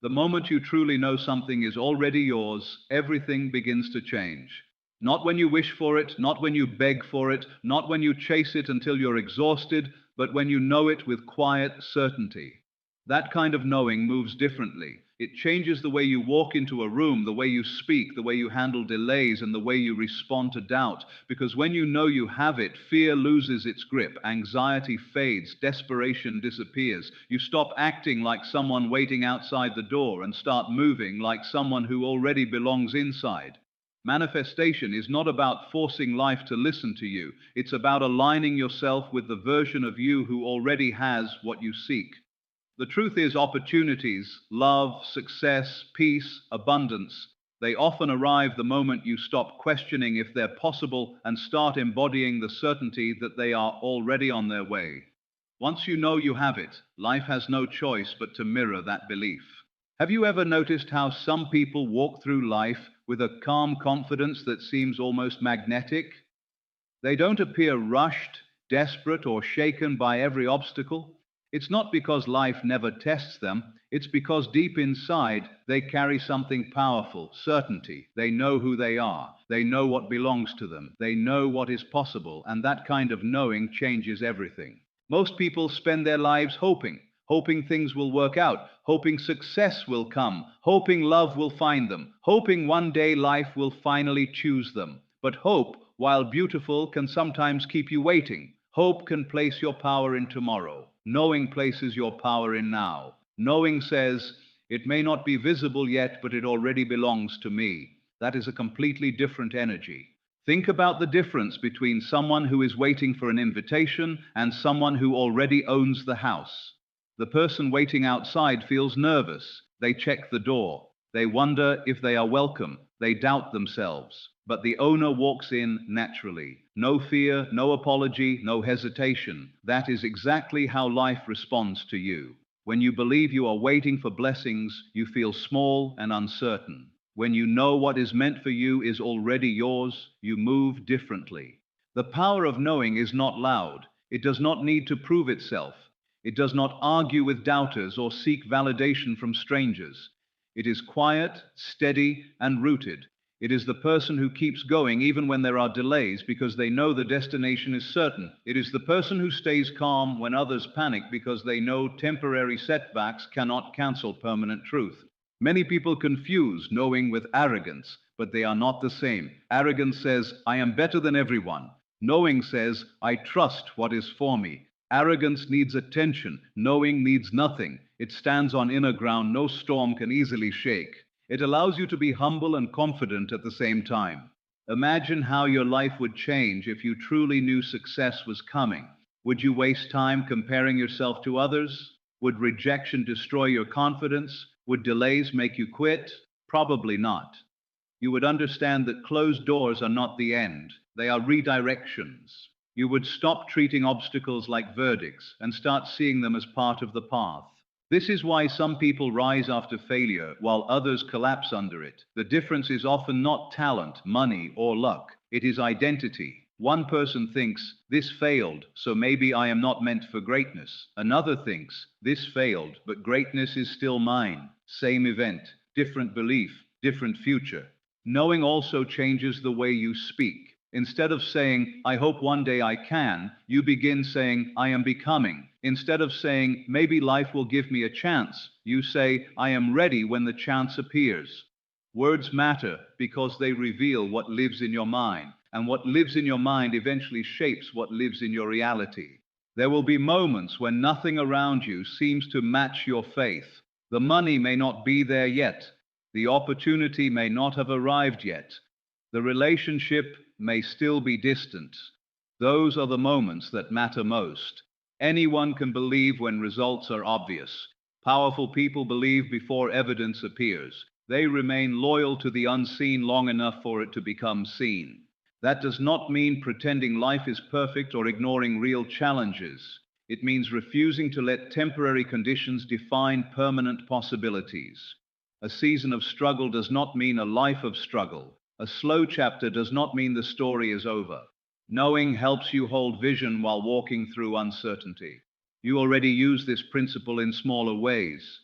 The moment you truly know something is already yours, everything begins to change. Not when you wish for it, not when you beg for it, not when you chase it until you're exhausted, but when you know it with quiet certainty. That kind of knowing moves differently. It changes the way you walk into a room, the way you speak, the way you handle delays, and the way you respond to doubt. Because when you know you have it, fear loses its grip, anxiety fades, desperation disappears. You stop acting like someone waiting outside the door and start moving like someone who already belongs inside. Manifestation is not about forcing life to listen to you. It's about aligning yourself with the version of you who already has what you seek. The truth is, opportunities, love, success, peace, abundance, they often arrive the moment you stop questioning if they're possible and start embodying the certainty that they are already on their way. Once you know you have it, life has no choice but to mirror that belief. Have you ever noticed how some people walk through life with a calm confidence that seems almost magnetic? They don't appear rushed, desperate, or shaken by every obstacle. It's not because life never tests them, it's because deep inside they carry something powerful, certainty. They know who they are, they know what belongs to them, they know what is possible, and that kind of knowing changes everything. Most people spend their lives hoping things will work out, hoping success will come, hoping love will find them, hoping one day life will finally choose them. But hope, while beautiful, can sometimes keep you waiting. Hope can place your power in tomorrow. Knowing places your power in now. Knowing says, it may not be visible yet, but it already belongs to me. That is a completely different energy. Think about the difference between someone who is waiting for an invitation and someone who already owns the house. The person waiting outside feels nervous. They check the door. They wonder if they are welcome. They doubt themselves. But the owner walks in naturally. No fear, no apology, no hesitation. That is exactly how life responds to you. When you believe you are waiting for blessings, you feel small and uncertain. When you know what is meant for you is already yours, you move differently. The power of knowing is not loud. It does not need to prove itself. It does not argue with doubters or seek validation from strangers. It is quiet, steady, and rooted. It is the person who keeps going even when there are delays because they know the destination is certain. It is the person who stays calm when others panic because they know temporary setbacks cannot cancel permanent truth. Many people confuse knowing with arrogance, but they are not the same. Arrogance says, I am better than everyone. Knowing says, I trust what is for me. Arrogance needs attention. Knowing needs nothing. It stands on inner ground no storm can easily shake. It allows you to be humble and confident at the same time. Imagine how your life would change if you truly knew success was coming. Would you waste time comparing yourself to others? Would rejection destroy your confidence? Would delays make you quit? Probably not. You would understand that closed doors are not the end, they are redirections. You would stop treating obstacles like verdicts and start seeing them as part of the path. This is why some people rise after failure while others collapse under it. The difference is often not talent, money, or luck. It is identity. One person thinks, this failed, so maybe I am not meant for greatness. Another thinks, this failed, but greatness is still mine. Same event, different belief, different future. Knowing also changes the way you speak. Instead of saying, I hope one day I can, you begin saying, I am becoming. Instead of saying, maybe life will give me a chance, you say, I am ready when the chance appears. Words matter because they reveal what lives in your mind, and what lives in your mind eventually shapes what lives in your reality. There will be moments when nothing around you seems to match your faith. The money may not be there yet. The opportunity may not have arrived yet. The relationship may still be distant. Those are the moments that matter most. Anyone can believe when results are obvious. Powerful people believe before evidence appears. They remain loyal to the unseen long enough for it to become seen. That does not mean pretending life is perfect or ignoring real challenges. It means refusing to let temporary conditions define permanent possibilities. A season of struggle does not mean a life of struggle. A slow chapter does not mean the story is over. Knowing helps you hold vision while walking through uncertainty. You already use this principle in smaller ways.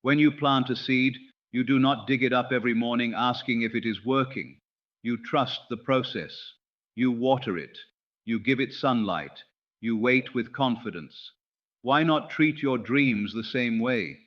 When you plant a seed, you do not dig it up every morning asking if it is working. You trust the process. You water it. You give it sunlight. You wait with confidence. Why not treat your dreams the same way?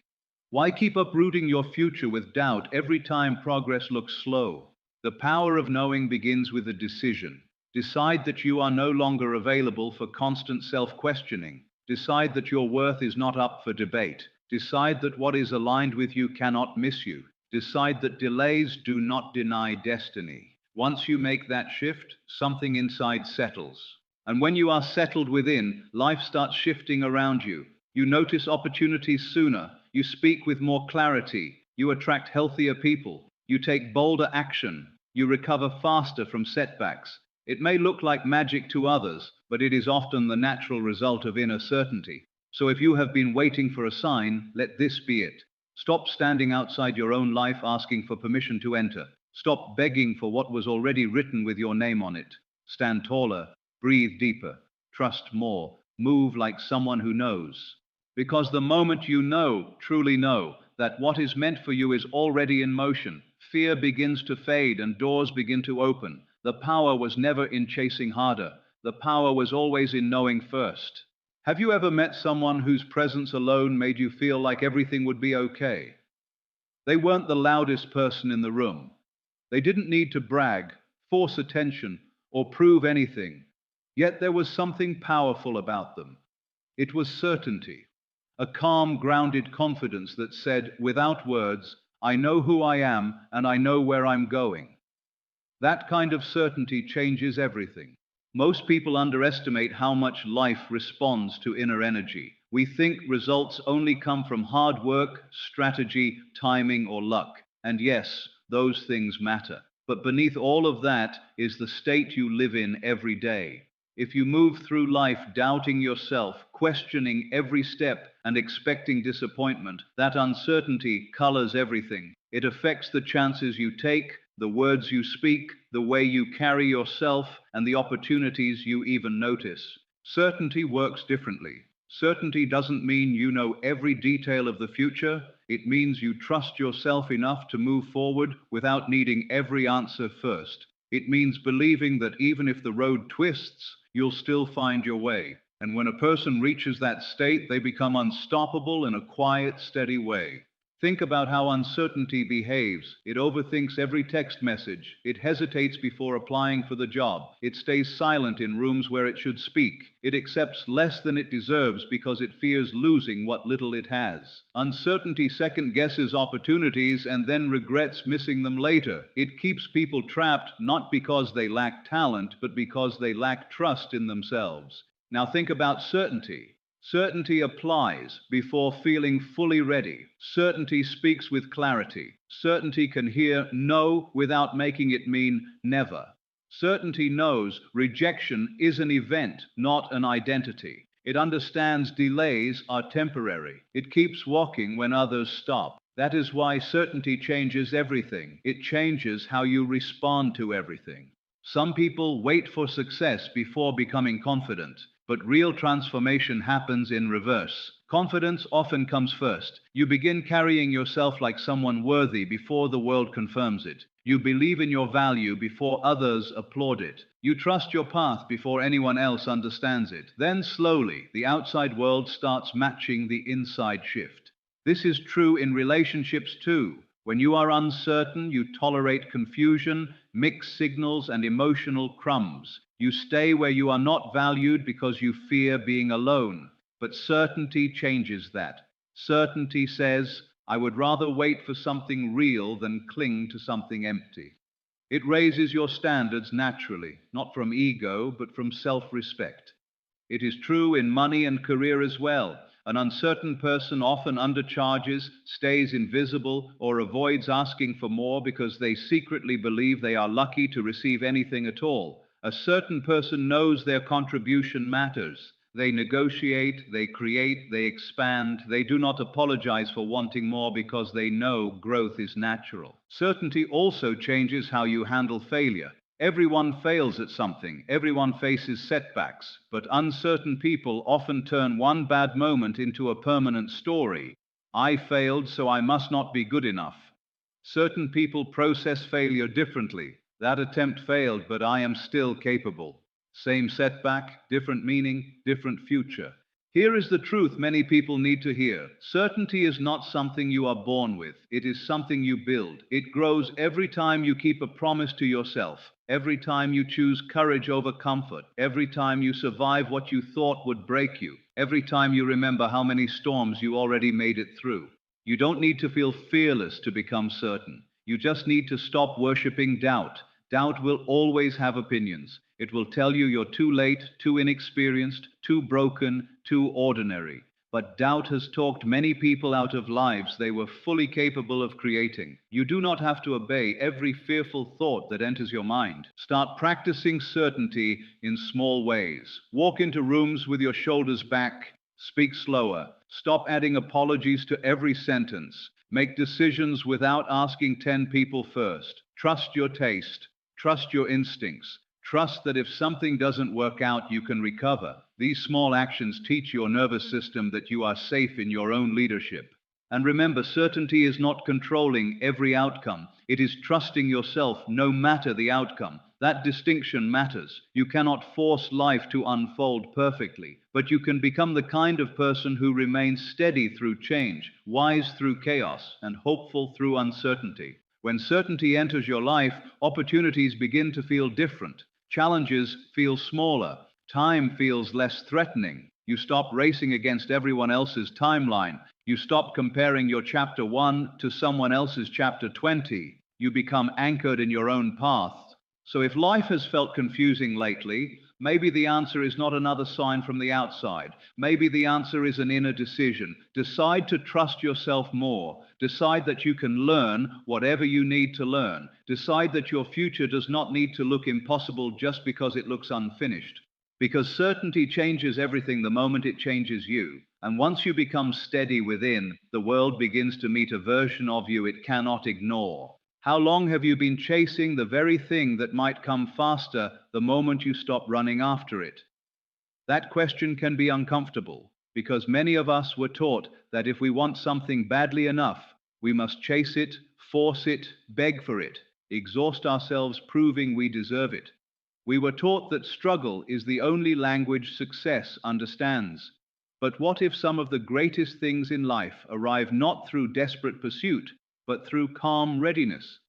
Why keep uprooting your future with doubt every time progress looks slow? The power of knowing begins with a decision. Decide that you are no longer available for constant self-questioning. Decide that your worth is not up for debate. Decide that what is aligned with you cannot miss you. Decide that delays do not deny destiny. Once you make that shift, something inside settles. And when you are settled within, life starts shifting around you. You notice opportunities sooner. You speak with more clarity. You attract healthier people. You take bolder action. You recover faster from setbacks. It may look like magic to others, but it is often the natural result of inner certainty. So if you have been waiting for a sign, let this be it. Stop standing outside your own life asking for permission to enter. Stop begging for what was already written with your name on it. Stand taller, breathe deeper, trust more, move like someone who knows. Because the moment you know, truly know, that what is meant for you is already in motion, fear begins to fade and doors begin to open. The power was never in chasing harder. The power was always in knowing first. Have you ever met someone whose presence alone made you feel like everything would be okay? They weren't the loudest person in the room. They didn't need to brag, force attention, or prove anything. Yet there was something powerful about them. It was certainty. A calm, grounded confidence that said, without words, I know who I am and I know where I'm going. That kind of certainty changes everything. Most people underestimate how much life responds to inner energy. We think results only come from hard work, strategy, timing, or luck. And yes, those things matter. But beneath all of that is the state you live in every day. If you move through life doubting yourself, questioning every step, and expecting disappointment, that uncertainty colors everything. It affects the chances you take, the words you speak, the way you carry yourself, and the opportunities you even notice. Certainty works differently. Certainty doesn't mean you know every detail of the future. It means you trust yourself enough to move forward without needing every answer first. It means believing that even if the road twists, you'll still find your way. And when a person reaches that state, they become unstoppable in a quiet, steady way. Think about how uncertainty behaves. It overthinks every text message. It hesitates before applying for the job. It stays silent in rooms where it should speak. It accepts less than it deserves because it fears losing what little it has. Uncertainty second guesses opportunities and then regrets missing them later. It keeps people trapped not because they lack talent, but because they lack trust in themselves. Now think about certainty. Certainty applies before feeling fully ready. Certainty speaks with clarity. Certainty can hear no without making it mean never. Certainty knows rejection is an event, not an identity. It understands delays are temporary. It keeps walking when others stop. That is why certainty changes everything. It changes how you respond to everything. Some people wait for success before becoming confident. But real transformation happens in reverse. Confidence often comes first. You begin carrying yourself like someone worthy before the world confirms it. You believe in your value before others applaud it. You trust your path before anyone else understands it. Then slowly, the outside world starts matching the inside shift. This is true in relationships too. When you are uncertain, you tolerate confusion, mixed signals, and emotional crumbs. You stay where you are not valued because you fear being alone. But certainty changes that. Certainty says, I would rather wait for something real than cling to something empty. It raises your standards naturally, not from ego, but from self-respect. It is true in money and career as well. An uncertain person often undercharges, stays invisible, or avoids asking for more because they secretly believe they are lucky to receive anything at all. A certain person knows their contribution matters. They negotiate, they create, they expand. They do not apologize for wanting more because they know growth is natural. Certainty also changes how you handle failure. Everyone fails at something, everyone faces setbacks, but uncertain people often turn one bad moment into a permanent story. I failed, so I must not be good enough. Certain people process failure differently. That attempt failed, but I am still capable. Same setback, different meaning, different future. Here is the truth many people need to hear. Certainty is not something you are born with. It is something you build. It grows every time you keep a promise to yourself, every time you choose courage over comfort, every time you survive what you thought would break you, every time you remember how many storms you already made it through. You don't need to feel fearless to become certain. You just need to stop worshipping doubt. Doubt will always have opinions. It will tell you you're too late, too inexperienced, too broken, too ordinary. But doubt has talked many people out of lives they were fully capable of creating. You do not have to obey every fearful thought that enters your mind. Start practicing certainty in small ways. Walk into rooms with your shoulders back. Speak slower. Stop adding apologies to every sentence. Make decisions without asking 10 people first. Trust your taste. Trust your instincts. Trust that if something doesn't work out, you can recover. These small actions teach your nervous system that you are safe in your own leadership. And remember, certainty is not controlling every outcome. It is trusting yourself no matter the outcome. That distinction matters. You cannot force life to unfold perfectly, but you can become the kind of person who remains steady through change, wise through chaos, and hopeful through uncertainty. When certainty enters your life, opportunities begin to feel different. Challenges feel smaller. Time feels less threatening. You stop racing against everyone else's timeline. You stop comparing your chapter 1 to someone else's chapter 20. You become anchored in your own path. So if life has felt confusing lately, maybe the answer is not another sign from the outside. Maybe the answer is an inner decision. Decide to trust yourself more. Decide that you can learn whatever you need to learn. Decide that your future does not need to look impossible just because it looks unfinished. Because certainty changes everything the moment it changes you. And once you become steady within, the world begins to meet a version of you it cannot ignore. How long have you been chasing the very thing that might come faster the moment you stop running after it? That question can be uncomfortable, because many of us were taught that if we want something badly enough, we must chase it, force it, beg for it, exhaust ourselves proving we deserve it. We were taught that struggle is the only language success understands. But what if some of the greatest things in life arrive not through desperate pursuit, but through calm readiness?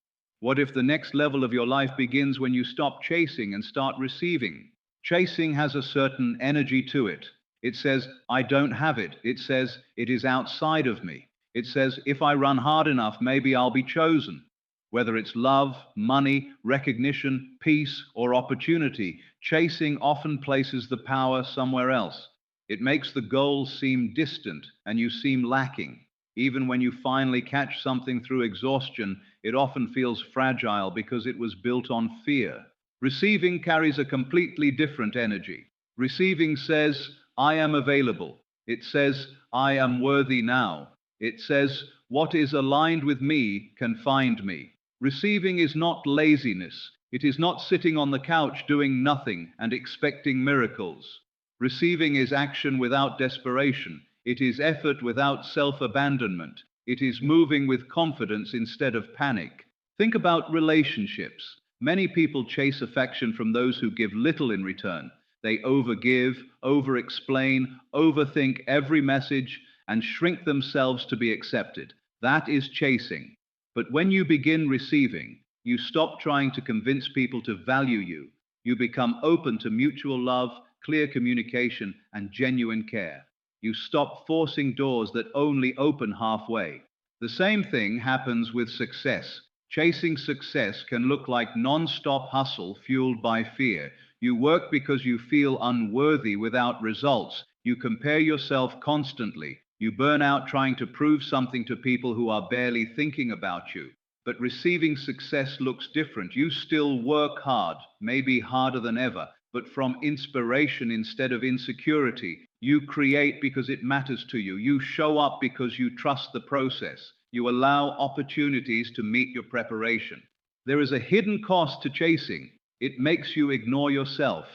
What if the next level of your life begins when you stop chasing and start receiving? Chasing has a certain energy to it. It says, I don't have it. It says, it is outside of me. It says, if I run hard enough, maybe I'll be chosen. Whether it's love, money, recognition, peace, or opportunity, chasing often places the power somewhere else. It makes the goal seem distant and you seem lacking. Even when you finally catch something through exhaustion, it often feels fragile because it was built on fear. Receiving carries a completely different energy. Receiving says, I am available. It says, I am worthy now. It says, what is aligned with me can find me. Receiving is not laziness. It is not sitting on the couch doing nothing and expecting miracles. Receiving is action without desperation. It is effort without self-abandonment. It is moving with confidence instead of panic. Think about relationships. Many people chase affection from those who give little in return. They overgive, over-explain, overthink every message, and shrink themselves to be accepted. That is chasing. But when you begin receiving, you stop trying to convince people to value you. You become open to mutual love, clear communication, and genuine care. You stop forcing doors that only open halfway. The same thing happens with success. Chasing success can look like non-stop hustle fueled by fear. You work because you feel unworthy without results. You compare yourself constantly. You burn out trying to prove something to people who are barely thinking about you. But receiving success looks different. You still work hard, maybe harder than ever, but from inspiration instead of insecurity. You create because it matters to you. You show up because you trust the process. You allow opportunities to meet your preparation. There is a hidden cost to chasing. It makes you ignore yourself.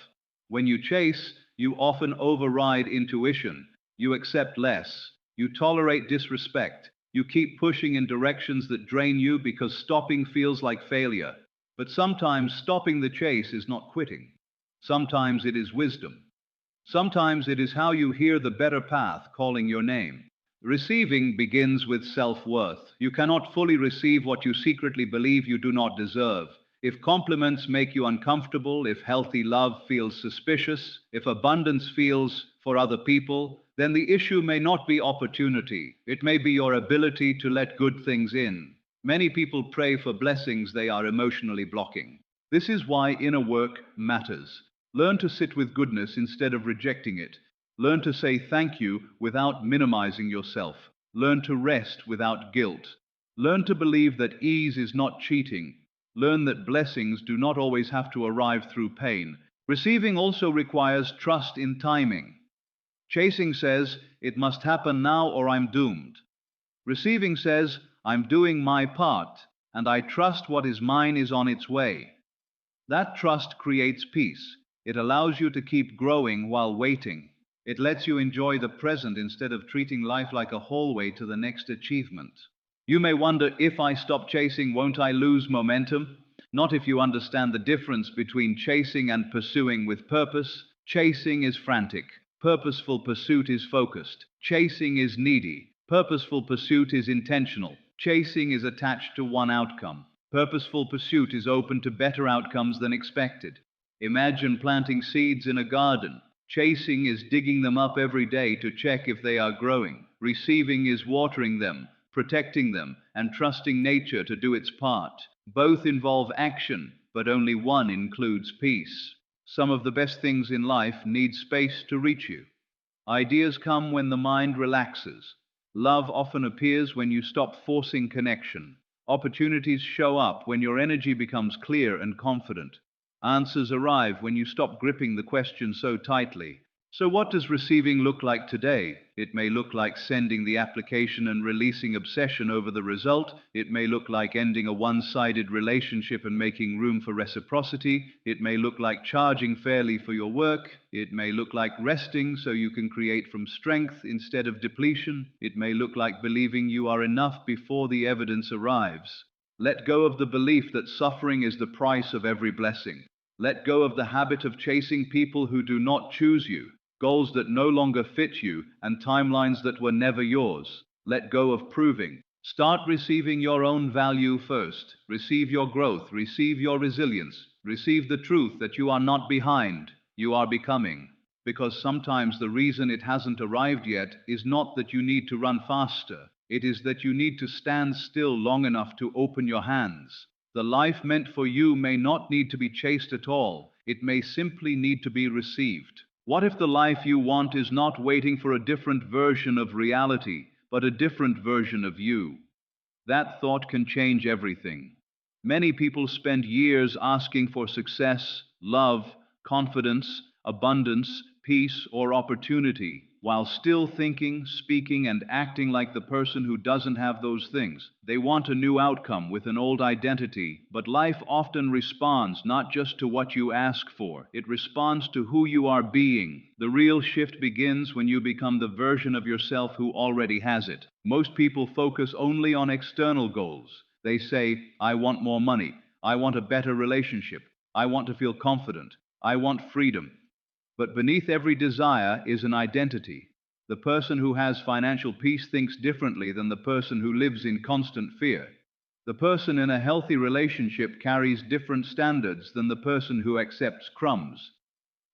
When you chase, you often override intuition. You accept less. You tolerate disrespect. You keep pushing in directions that drain you because stopping feels like failure. But sometimes stopping the chase is not quitting. Sometimes it is wisdom. Sometimes it is how you hear the better path calling your name. Receiving begins with self-worth. You cannot fully receive what you secretly believe you do not deserve. If compliments make you uncomfortable, if healthy love feels suspicious, if abundance feels for other people, then the issue may not be opportunity. It may be your ability to let good things in. Many people pray for blessings they are emotionally blocking. This is why inner work matters. Learn to sit with goodness instead of rejecting it. Learn to say thank you without minimizing yourself. Learn to rest without guilt. Learn to believe that ease is not cheating. Learn that blessings do not always have to arrive through pain. Receiving also requires trust in timing. Chasing says, it must happen now or I'm doomed. Receiving says, I'm doing my part, and I trust what is mine is on its way. That trust creates peace. It allows you to keep growing while waiting. It lets you enjoy the present instead of treating life like a hallway to the next achievement. You may wonder, if I stop chasing, won't I lose momentum? Not if you understand the difference between chasing and pursuing with purpose. Chasing is frantic. Purposeful pursuit is focused. Chasing is needy. Purposeful pursuit is intentional. Chasing is attached to one outcome. Purposeful pursuit is open to better outcomes than expected. Imagine planting seeds in a garden. Chasing is digging them up every day to check if they are growing. Receiving is watering them, protecting them, and trusting nature to do its part. Both involve action, but only one includes peace. Some of the best things in life need space to reach you. Ideas come when the mind relaxes. Love often appears when you stop forcing connection. Opportunities show up when your energy becomes clear and confident. Answers arrive when you stop gripping the question so tightly. So what does receiving look like today? It may look like sending the application and releasing obsession over the result. It may look like ending a one-sided relationship and making room for reciprocity. It may look like charging fairly for your work. It may look like resting so you can create from strength instead of depletion. It may look like believing you are enough before the evidence arrives. Let go of the belief that suffering is the price of every blessing. Let go of the habit of chasing people who do not choose you, goals that no longer fit you, and timelines that were never yours. Let go of proving. Start receiving your own value first. Receive your growth, receive your resilience, receive the truth that you are not behind, you are becoming. Because sometimes the reason it hasn't arrived yet is not that you need to run faster. It is that you need to stand still long enough to open your hands. The life meant for you may not need to be chased at all. It may simply need to be received. What if the life you want is not waiting for a different version of reality, but a different version of you? That thought can change everything. Many people spend years asking for success, love, confidence, abundance, peace, or opportunity, while still thinking, speaking, and acting like the person who doesn't have those things. They want a new outcome with an old identity, but life often responds not just to what you ask for, it responds to who you are being. The real shift begins when you become the version of yourself who already has it. Most people focus only on external goals. They say, I want more money, I want a better relationship, I want to feel confident, I want freedom. But beneath every desire is an identity. The person who has financial peace thinks differently than the person who lives in constant fear. The person in a healthy relationship carries different standards than the person who accepts crumbs.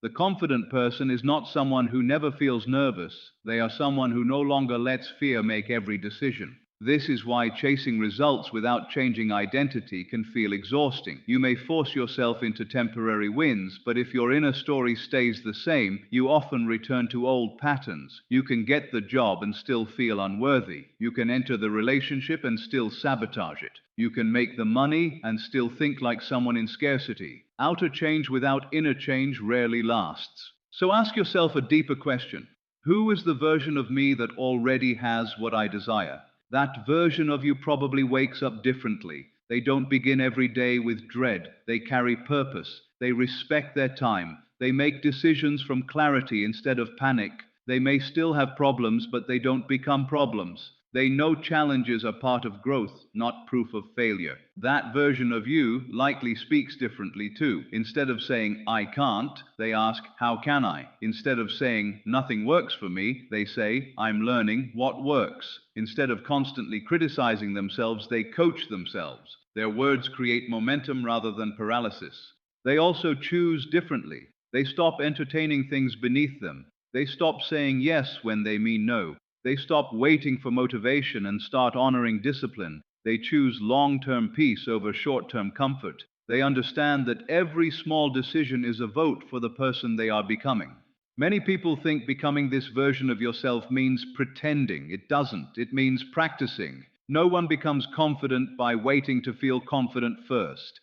The confident person is not someone who never feels nervous. They are someone who no longer lets fear make every decision. This is why chasing results without changing identity can feel exhausting. You may force yourself into temporary wins, but if your inner story stays the same, you often return to old patterns. You can get the job and still feel unworthy. You can enter the relationship and still sabotage it. You can make the money and still think like someone in scarcity. Outer change without inner change rarely lasts. So ask yourself a deeper question. Who is the version of me that already has what I desire? That version of you probably wakes up differently. They don't begin every day with dread. They carry purpose. They respect their time. They make decisions from clarity instead of panic. They may still have problems, but they don't become problems. They know challenges are part of growth, not proof of failure. That version of you likely speaks differently too. Instead of saying, I can't, they ask, how can I? Instead of saying, nothing works for me, they say, I'm learning what works. Instead of constantly criticizing themselves, they coach themselves. Their words create momentum rather than paralysis. They also choose differently. They stop entertaining things beneath them. They stop saying yes when they mean no. They stop waiting for motivation and start honoring discipline. They choose long-term peace over short-term comfort. They understand that every small decision is a vote for the person they are becoming. Many people think becoming this version of yourself means pretending. It doesn't. It means practicing. No one becomes confident by waiting to feel confident first.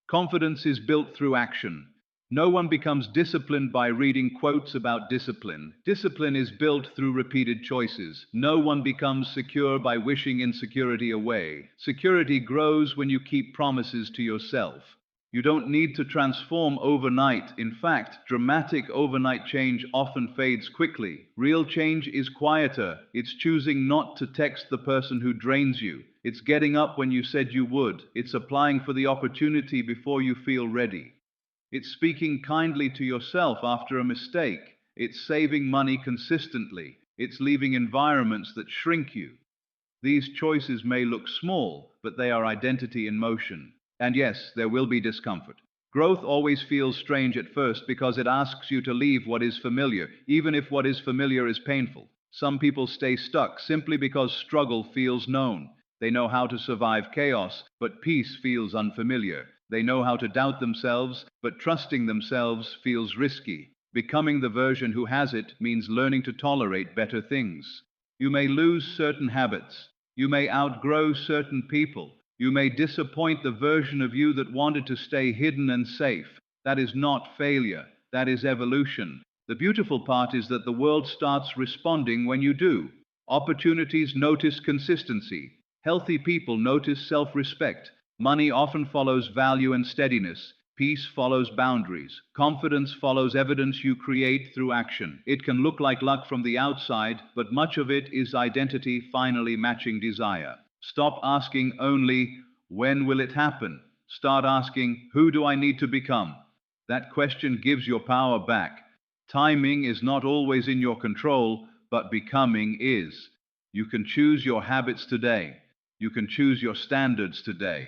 Confidence is built through action. No one becomes disciplined by reading quotes about discipline. Discipline is built through repeated choices. No one becomes secure by wishing insecurity away. Security grows when you keep promises to yourself. You don't need to transform overnight. In fact, dramatic overnight change often fades quickly. Real change is quieter. It's choosing not to text the person who drains you. It's getting up when you said you would. It's applying for the opportunity before you feel ready. It's speaking kindly to yourself after a mistake. It's saving money consistently. It's leaving environments that shrink you. These choices may look small, but they are identity in motion. And yes, there will be discomfort. Growth always feels strange at first because it asks you to leave what is familiar, even if what is familiar is painful. Some people stay stuck simply because struggle feels known. They know how to survive chaos, but peace feels unfamiliar. They know how to doubt themselves, but trusting themselves feels risky. Becoming the version who has it means learning to tolerate better things. You may lose certain habits. You may outgrow certain people. You may disappoint the version of you that wanted to stay hidden and safe. That is not failure. That is evolution. The beautiful part is that the world starts responding when you do. Opportunities notice consistency. Healthy people notice self-respect. Money often follows value and steadiness. Peace follows boundaries. Confidence follows evidence you create through action. It can look like luck from the outside, but much of it is identity finally matching desire. Stop asking only, when will it happen? Start asking, who do I need to become? That question gives your power back. Timing is not always in your control, but becoming is. You can choose your habits today. You can choose your standards today.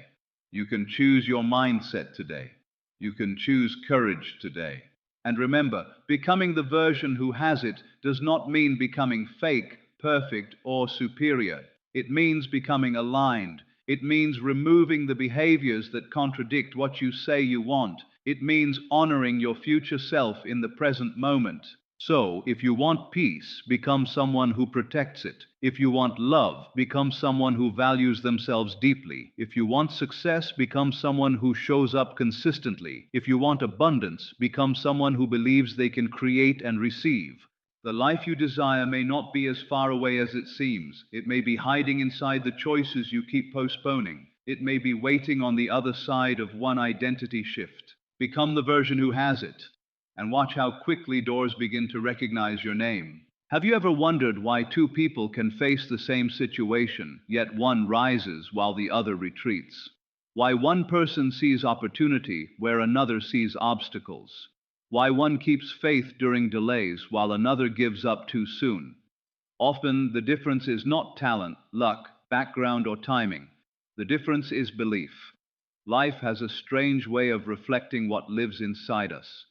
You can choose your mindset today. You can choose courage today. And remember, becoming the version who has it does not mean becoming fake, perfect, or superior. It means becoming aligned. It means removing the behaviors that contradict what you say you want. It means honoring your future self in the present moment. So, if you want peace, become someone who protects it. If you want love, become someone who values themselves deeply. If you want success, become someone who shows up consistently. If you want abundance, become someone who believes they can create and receive. The life you desire may not be as far away as it seems. It may be hiding inside the choices you keep postponing. It may be waiting on the other side of one identity shift. Become the version who has it, and watch how quickly doors begin to recognize your name. Have you ever wondered why two people can face the same situation, yet one rises while the other retreats? Why one person sees opportunity where another sees obstacles? Why one keeps faith during delays while another gives up too soon? Often the difference is not talent, luck, background, or timing. The difference is belief. Life has a strange way of reflecting what lives inside us.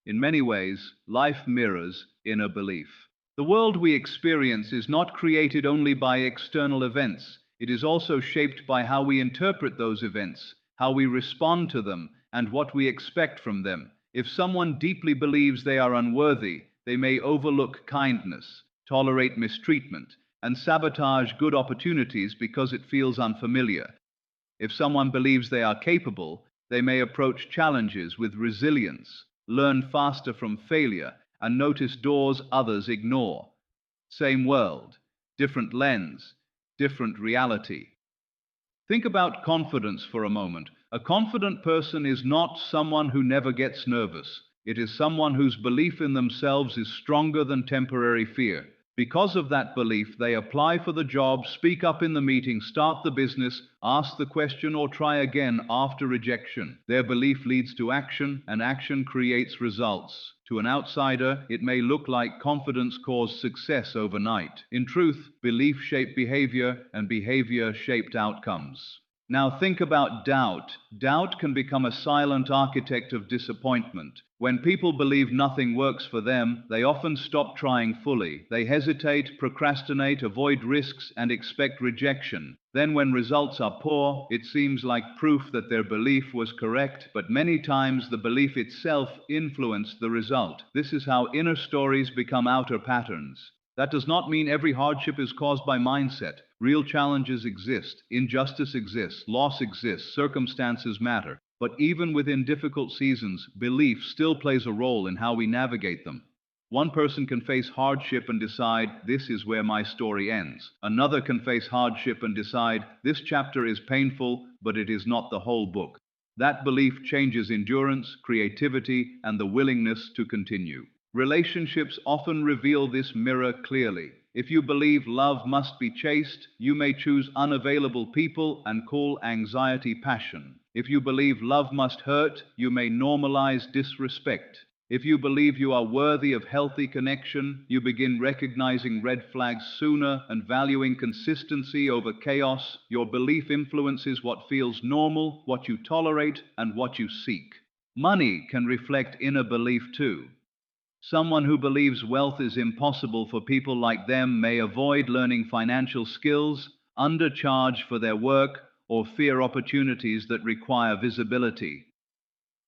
In many ways, life mirrors inner belief. The world we experience is not created only by external events. It is also shaped by how we interpret those events, how we respond to them, and what we expect from them. If someone deeply believes they are unworthy, they may overlook kindness, tolerate mistreatment, and sabotage good opportunities because it feels unfamiliar. If someone believes they are capable, they may approach challenges with resilience, learn faster from failure, and notice doors others ignore. Same world, different lens, different reality. Think about confidence for a moment. A confident person is not someone who never gets nervous. It is someone whose belief in themselves is stronger than temporary fear. Because of that belief, they apply for the job, speak up in the meeting, start the business, ask the question, or try again after rejection. Their belief leads to action, and action creates results. To an outsider, it may look like confidence caused success overnight. In truth, belief shaped behavior, and behavior shaped outcomes. Now think about doubt. Doubt can become a silent architect of disappointment. When people believe nothing works for them, they often stop trying fully. They hesitate, procrastinate, avoid risks, and expect rejection. Then when results are poor, it seems like proof that their belief was correct, but many times the belief itself influenced the result. This is how inner stories become outer patterns. That does not mean every hardship is caused by mindset. Real challenges exist, injustice exists, loss exists, circumstances matter. But even within difficult seasons, belief still plays a role in how we navigate them. One person can face hardship and decide, this is where my story ends. Another can face hardship and decide, this chapter is painful, but it is not the whole book. That belief changes endurance, creativity, and the willingness to continue. Relationships often reveal this mirror clearly. If you believe love must be chaste, you may choose unavailable people and call anxiety passion. If you believe love must hurt, you may normalize disrespect. If you believe you are worthy of healthy connection, you begin recognizing red flags sooner and valuing consistency over chaos. Your belief influences what feels normal, what you tolerate, and what you seek. Money can reflect inner belief too. Someone who believes wealth is impossible for people like them may avoid learning financial skills, undercharge for their work, or fear opportunities that require visibility.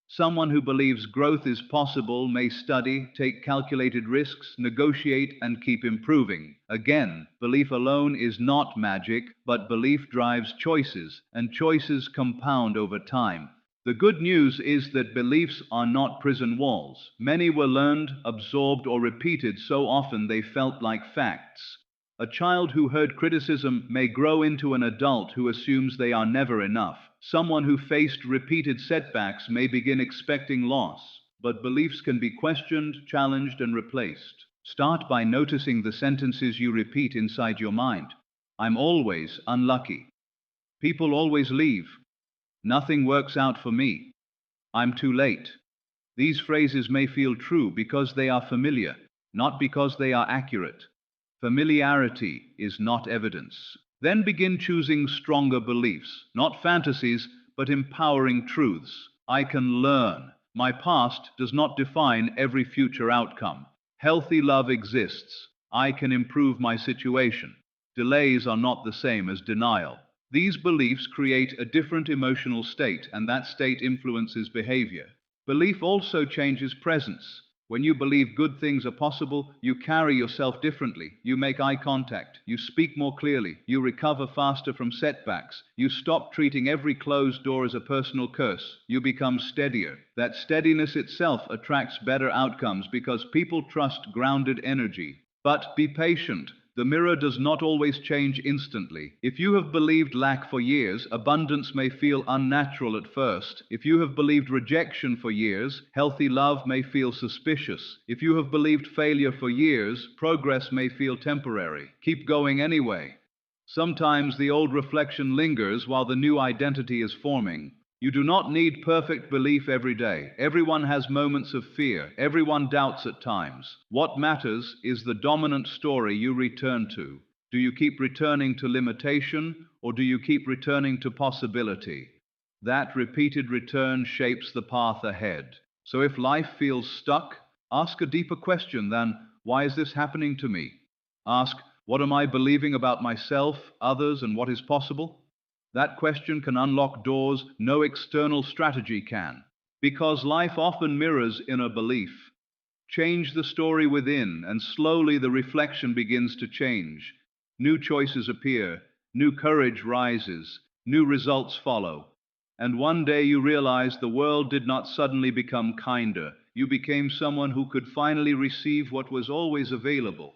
Someone who believes growth is possible may study, take calculated risks, negotiate, and keep improving. Again, belief alone is not magic, but belief drives choices, and choices compound over time. The good news is that beliefs are not prison walls. Many were learned, absorbed, or repeated so often they felt like facts. A child who heard criticism may grow into an adult who assumes they are never enough. Someone who faced repeated setbacks may begin expecting loss. But beliefs can be questioned, challenged, and replaced. Start by noticing the sentences you repeat inside your mind. I'm always unlucky. People always leave. Nothing works out for me. I'm too late. These phrases may feel true because they are familiar, not because they are accurate. Familiarity is not evidence. Then begin choosing stronger beliefs, not fantasies, but empowering truths. I can learn. My past does not define every future outcome. Healthy love exists. I can improve my situation. Delays are not the same as denial. These beliefs create a different emotional state, and that state influences behavior. Belief also changes presence. When you believe good things are possible, you carry yourself differently. You make eye contact. You speak more clearly. You recover faster from setbacks. You stop treating every closed door as a personal curse. You become steadier. That steadiness itself attracts better outcomes because people trust grounded energy. But be patient. The mirror does not always change instantly. If you have believed lack for years, abundance may feel unnatural at first. If you have believed rejection for years, healthy love may feel suspicious. If you have believed failure for years, progress may feel temporary. Keep going anyway. Sometimes the old reflection lingers while the new identity is forming. You do not need perfect belief every day. Everyone has moments of fear. Everyone doubts at times. What matters is the dominant story you return to. Do you keep returning to limitation, or do you keep returning to possibility? That repeated return shapes the path ahead. So if life feels stuck, ask a deeper question than, why is this happening to me? Ask, what am I believing about myself, others, and what is possible? That question can unlock doors no external strategy can, because life often mirrors inner belief. Change the story within, and slowly the reflection begins to change. New choices appear, new courage rises, new results follow. And one day you realize the world did not suddenly become kinder. You became someone who could finally receive what was always available.